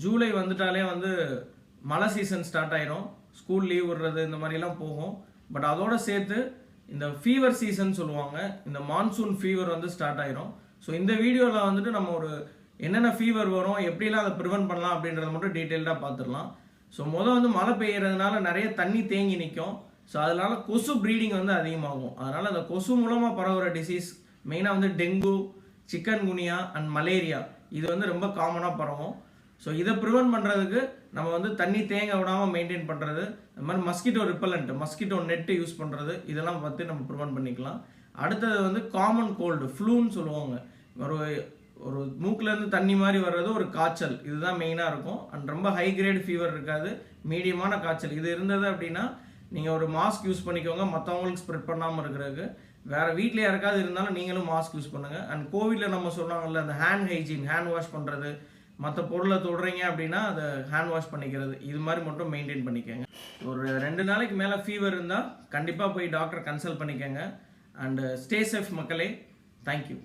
ஜூலை வந்துட்டாலே வந்து மழை சீசன் ஸ்டார்ட் ஆயிரும், ஸ்கூல் லீவ் விடுறது இந்த மாதிரிலாம் போகும். பட் அதோட சேர்த்து இந்த ஃபீவர் சீசன் சொல்லுவாங்க, இந்த மான்சூன் ஃபீவர் வந்து ஸ்டார்ட் ஆயிரும். ஸோ இந்த வீடியோவில் வந்துட்டு நம்ம ஒரு என்னென்ன ஃபீவர் வரும், எப்படிலாம் அதை ப்ரிவென்ட் பண்ணலாம் அப்படின்றத மட்டும் டீட்டெயில்டாக பார்த்துடலாம். ஸோ வந்து மழை பெய்யறதுனால நிறைய தண்ணி தேங்கி நிற்கும். ஸோ அதனால கொசு ப்ரீடிங் வந்து அதிகமாகும். அதனால் அந்த கொசு மூலமாக பரவுற டிசீஸ் மெயினாக வந்து டெங்கு, சிக்கன் குனியா அண்ட் மலேரியா இது வந்து ரொம்ப காமனாக பரவும். ஸோ இதை ப்ரிவென்ட் பண்ணுறதுக்கு நம்ம வந்து தண்ணி தேங்க விடாமல் மெயின்டைன் பண்ணுறது, அது மாதிரி mosquito repellent, mosquito net use பண்ணுறது, இதெல்லாம் பார்த்து நம்ம ப்ரிவென்ட் பண்ணிக்கலாம். அடுத்தது வந்து காமன் கோல்டு, ஃப்ளூன்னு சொல்லுவாங்க. ஒரு மூக்கிலேருந்து தண்ணி மாதிரி வர்றது ஒரு காய்ச்சல், இதுதான் மெயினாக இருக்கும். அண்ட் ரொம்ப ஹை கிரேட் ஃபீவர் இருக்காது, மீடியமான காய்ச்சல். இது இருந்தது அப்படின்னா நீங்கள் ஒரு மாஸ்க் யூஸ் பண்ணிக்கோங்க, மற்றவங்களுக்கு ஸ்ப்ரெட் பண்ணாமல் இருக்கிறதுக்கு. வேறு வீட்டில் யாருக்காவது இருந்தாலும் நீங்களும் மாஸ்க் யூஸ் பண்ணுங்கள். அண்ட் கோவிடில் நம்ம சொன்னாங்கல்ல, அந்த ஹேண்ட் ஹைஜீன், ஹேண்ட் வாஷ் பண்ணுறது, மற்ற பொருளை தொடுறீங்க அப்படின்னா அதை ஹேண்ட் வாஷ் பண்ணிக்கிறது, இது மாதிரி மட்டும் மெயின்டைன் பண்ணிக்கோங்க. ஒரு 2 நாளைக்கு மேலே ஃபீவர் இருந்தால் கண்டிப்பாக போய் டாக்டர் கன்சல்ட் பண்ணிக்கோங்க. அண்டு ஸ்டே சேஃப் மக்களே. தேங்க்யூ.